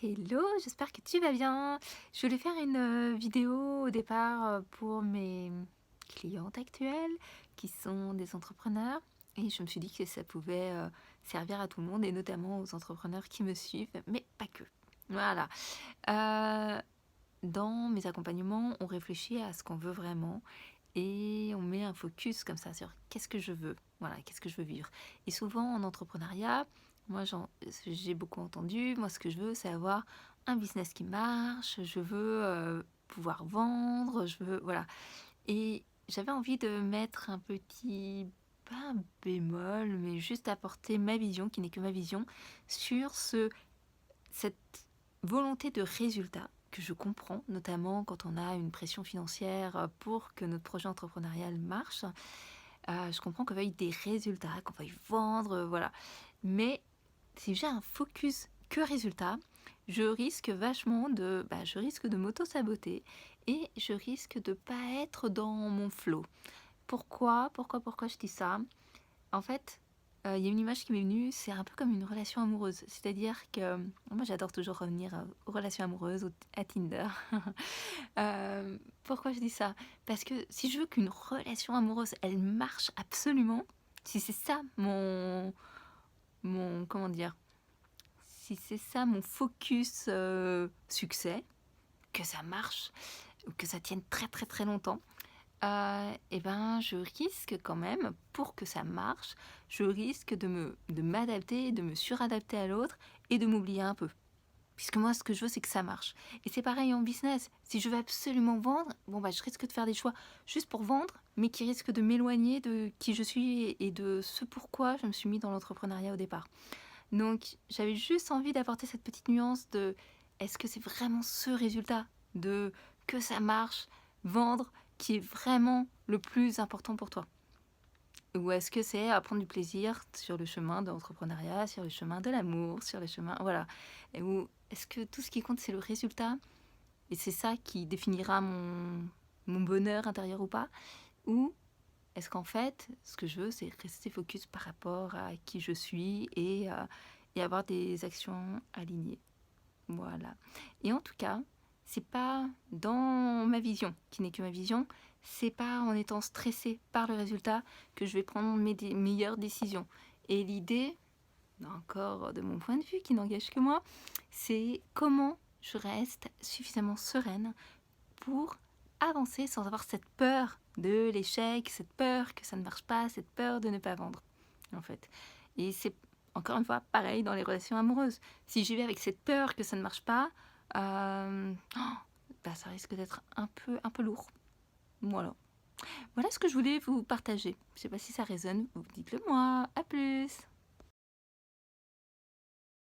Hello, j'espère que tu vas bien. Je voulais faire une vidéo au départ pour mes clientes actuelles qui sont des entrepreneurs et je me suis dit que ça pouvait servir à tout le monde et notamment aux entrepreneurs qui me suivent, mais pas que. Voilà. Euh, Dans mes accompagnements, on réfléchit à ce qu'on veut vraiment et on met un focus comme ça sur qu'est-ce que je veux, voilà, qu'est-ce que je veux vivre. Et souvent en entrepreneuriat, j'ai beaucoup entendu, moi ce que je veux c'est avoir un business qui marche, je veux pouvoir vendre, je veux, voilà. Et j'avais envie de mettre un petit, pas un bémol, mais juste apporter ma vision, qui n'est que ma vision, sur cette volonté de résultat que je comprends, notamment quand on a une pression financière pour que notre projet entrepreneurial marche. Je comprends qu'on veuille des résultats, qu'on veuille vendre, voilà. Mais si j'ai un focus que résultat, je risque de m'auto-saboter et je risque de pas être dans mon flow. Pourquoi je dis ça? En fait, il y a une image qui m'est venue, c'est un peu comme une relation amoureuse. C'est-à-dire que moi j'adore toujours revenir aux relations amoureuses, à Tinder. Pourquoi je dis ça? Parce que si je veux qu'une relation amoureuse, elle marche absolument, si c'est ça comment dire? Si c'est ça mon focus succès, que ça marche, ou que ça tienne très très très longtemps, et ben, je risque quand même, pour que ça marche, je risque de m'adapter, de me suradapter à l'autre et de m'oublier un peu. Puisque moi, ce que je veux, c'est que ça marche. Et c'est pareil en business. Si je veux absolument vendre, bon bah, je risque de faire des choix juste pour vendre, mais qui risquent de m'éloigner de qui je suis et de ce pourquoi je me suis mis dans l'entrepreneuriat au départ. Donc, j'avais juste envie d'apporter cette petite nuance de est-ce que c'est vraiment ce résultat de que ça marche, vendre, qui est vraiment le plus important pour toi? Ou est-ce que c'est à prendre du plaisir sur le chemin de l'entrepreneuriat, sur le chemin de l'amour, sur le chemin, voilà. Et où est-ce que tout ce qui compte, c'est le résultat et c'est ça qui définira mon bonheur intérieur ou pas? Ou est-ce qu'en fait, ce que je veux, c'est rester focus par rapport à qui je suis et avoir des actions alignées? Voilà. Et en tout cas, c'est pas dans ma vision, qui n'est que ma vision, c'est pas en étant stressée par le résultat que je vais prendre mes meilleures décisions. Et l'idée, encore de mon point de vue, qui n'engage que moi, c'est comment je reste suffisamment sereine pour avancer sans avoir cette peur de l'échec, cette peur que ça ne marche pas, cette peur de ne pas vendre, en fait. Et c'est encore une fois pareil dans les relations amoureuses. Si j'y vais avec cette peur que ça ne marche pas, bah, ça risque d'être un peu lourd. Voilà. Voilà ce que je voulais vous partager. Je ne sais pas si ça résonne, vous dites-le moi. À plus!